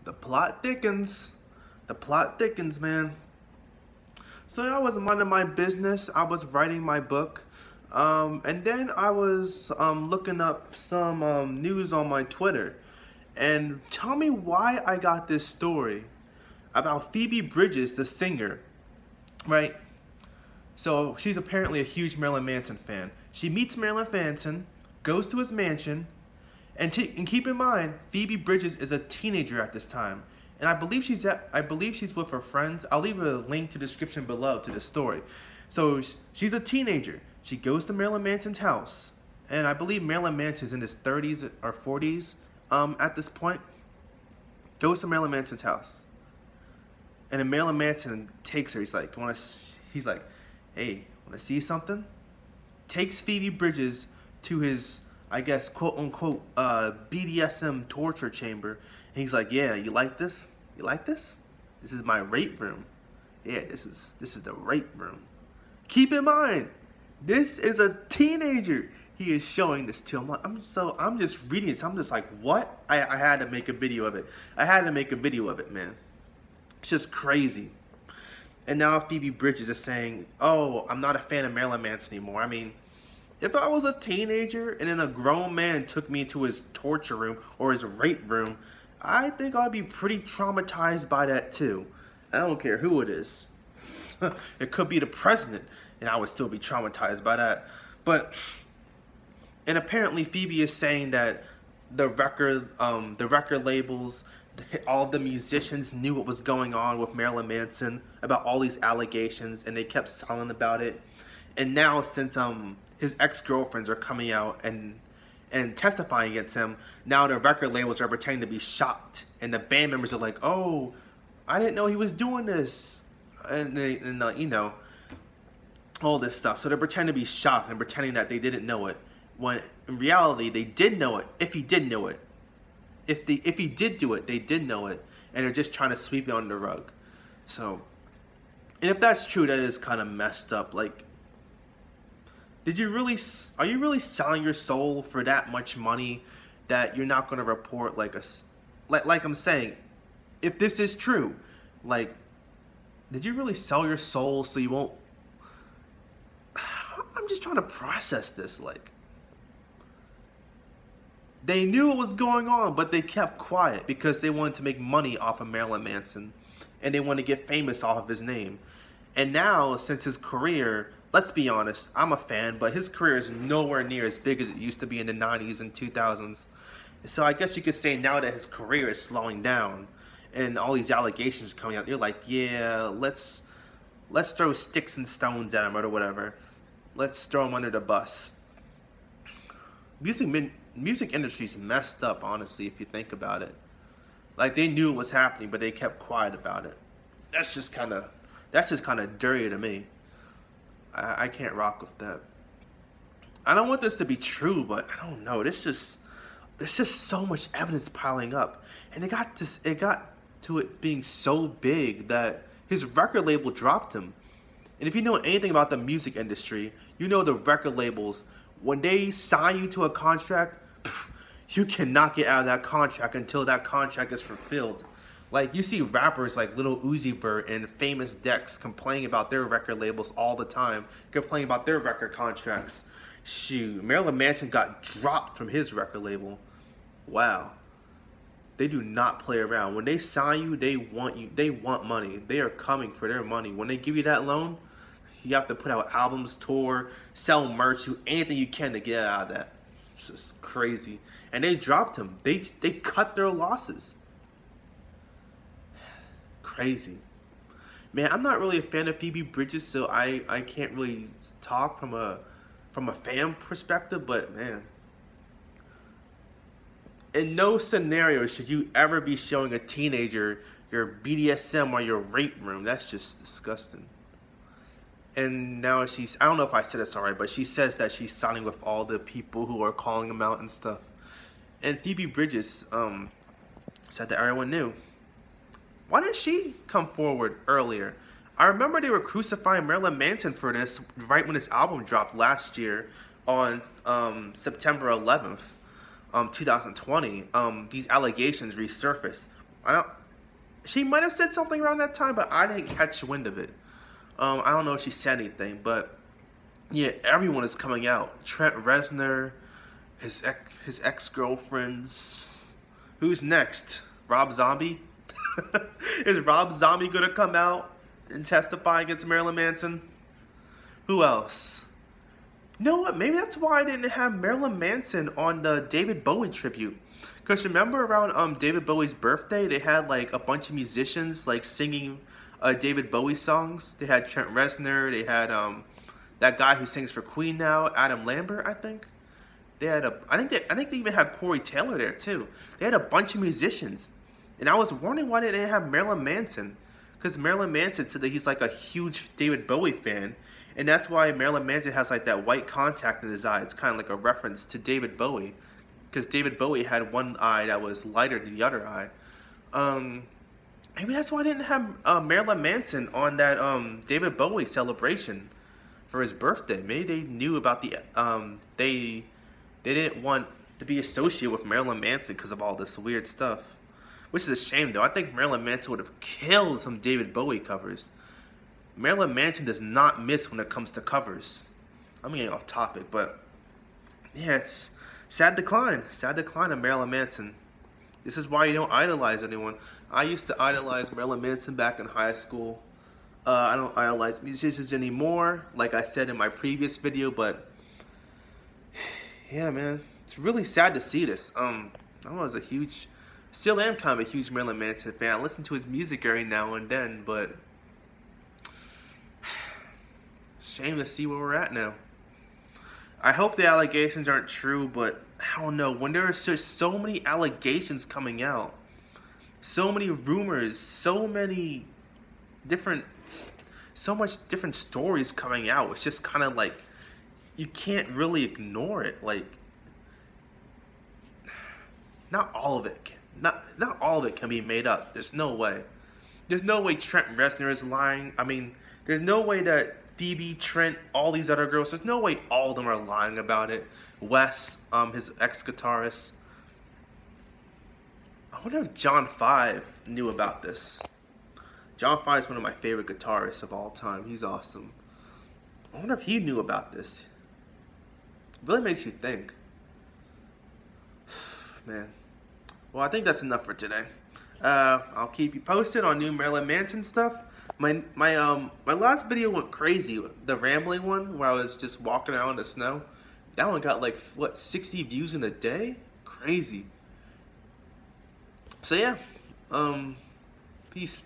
The plot thickens. The plot thickens, man. So I was minding my business. I was writing my book. And then I was looking up some news on my Twitter. And tell me why I got this story about Phoebe Bridgers, the singer, right? So she's apparently a huge Marilyn Manson fan. She meets Marilyn Manson, goes to his mansion, and keep in mind, Phoebe Bridgers is a teenager at this time. And I believe she's with her friends. I'll leave a link to the description below to the story. So she's a teenager. She goes to Marilyn Manson's house. And I believe Marilyn Manson's in his 30s or 40s at this point. Goes to Marilyn Manson's house. And then Marilyn Manson takes her. He's like, hey, wanna see something? Takes Phoebe Bridgers to his, I guess, quote unquote, BDSM torture chamber. And he's like, yeah, you like this? You like this? This is my rape room. Yeah, this is the rape room. Keep in mind, this is a teenager he is showing this to. I'm just reading it. So I'm just like, what? I had to make a video of it. I had to make a video of it, man. It's just crazy. And now Phoebe Bridgers is saying, oh, I'm not a fan of Marilyn Manson anymore. I mean, if I was a teenager and then a grown man took me into his torture room or his rape room, I think I'd be pretty traumatized by that too. I don't care who it is. It could be the president and I would still be traumatized by that. And apparently Phoebe is saying that the record labels, all the musicians knew what was going on with Marilyn Manson about all these allegations, and they kept silent about it. And now, since his ex-girlfriends are coming out and testifying against him, now the record labels are pretending to be shocked, and the band members are like, "Oh, I didn't know he was doing this," and you know, all this stuff. So they're pretending to be shocked and pretending that they didn't know it, when in reality they did know it. If he did know it. If he did do it, they did know it, and they're just trying to sweep it under the rug. So, and if that's true, that is kind of messed up. Like, are you really selling your soul for that much money that you're not going to report like I'm saying, if this is true, like, did you really sell your soul so you won't? I'm just trying to process this, like. They knew what was going on, but they kept quiet because they wanted to make money off of Marilyn Manson. And they wanted to get famous off of his name. And now, since his career, let's be honest, I'm a fan, but his career is nowhere near as big as it used to be in the 90s and 2000s. So I guess you could say now that his career is slowing down and all these allegations coming out, you're like, yeah, let's throw sticks and stones at him or whatever. Let's throw him under the bus. Music industry's messed up, honestly, if you think about it. Like, they knew what was happening, but they kept quiet about it. That's just kind of dirty to me. I can't rock with that. I don't want this to be true, but I don't know. There's just so much evidence piling up, and it got to it being so big that his record label dropped him. And if you know anything about the music industry, you know the record labels, when they sign you to a contract, you cannot get out of that contract until that contract is fulfilled. Like, you see rappers like Lil Uzi Vert and Famous Dex complaining about their record labels all the time, complaining about their record contracts. Shoot, Marilyn Manson got dropped from his record label. Wow. They do not play around. When they sign you, they want money. They are coming for their money. When they give you that loan, you have to put out albums, tour, sell merch, do anything you can to get out of that. It's just crazy. And they dropped him. They cut their losses. Crazy. Man, I'm not really a fan of Phoebe Bridgers, so I can't really talk from a fan perspective, but man, in no scenario should you ever be showing a teenager your BDSM or your rape room. That's just disgusting. And now I don't know if I said this alright, but she says that she's signing with all the people who are calling him out and stuff. And Phoebe Bridgers said that everyone knew. Why didn't she come forward earlier? I remember they were crucifying Marilyn Manson for this right when his album dropped last year on September 11th, 2020. These allegations resurfaced. I don't. She might have said something around that time, but I didn't catch wind of it. I don't know if she said anything, but yeah, everyone is coming out. Trent Reznor, his ex-girlfriends. Who's next? Rob Zombie? Is Rob Zombie gonna come out and testify against Marilyn Manson? Who else? You know what? Maybe that's why I didn't have Marilyn Manson on the David Bowie tribute. Because remember around David Bowie's birthday, they had like a bunch of musicians like singing David Bowie songs. They had Trent Reznor. They had that guy who sings for Queen now, Adam Lambert, I think. They had I think they even had Corey Taylor there too. They had a bunch of musicians, and I was wondering why they didn't have Marilyn Manson. Because Marilyn Manson said that he's like a huge David Bowie fan, and that's why Marilyn Manson has like that white contact in his eye. It's kind of like a reference to David Bowie, because David Bowie had one eye that was lighter than the other eye. Maybe that's why I didn't have Marilyn Manson on that David Bowie celebration for his birthday. Maybe they knew about the they didn't want to be associated with Marilyn Manson because of all this weird stuff. Which is a shame, though. I think Marilyn Manson would have killed some David Bowie covers. Marilyn Manson does not miss when it comes to covers. I'm getting off topic, but yes, sad decline of Marilyn Manson. This is why you don't idolize anyone. I used to idolize Marilyn Manson back in high school. I don't idolize musicians anymore, like I said in my previous video, but yeah, man, it's really sad to see this. I was still am kind of a huge Marilyn Manson fan. I listen to his music every now and then, but shame to see where we're at now. I hope the allegations aren't true, but I don't know. When there are just so many allegations coming out, so many rumors, so much different stories coming out, it's just kind of like you can't really ignore it. Like, not all of it can be made up. There's no way. There's no way Trent Reznor is lying. I mean, there's no way that Phoebe, Trent, all these other girls, there's no way all of them are lying about it. Wes, his ex-guitarist. I wonder if John 5 knew about this. John 5 is one of my favorite guitarists of all time. He's awesome. I wonder if he knew about this. It really makes you think. Man. Well, I think that's enough for today. I'll keep you posted on new Marilyn Manson stuff. My last video went crazy. The rambling one, where I was just walking around in the snow. That one got like, what, 60 views in a day? Crazy. So yeah, peace.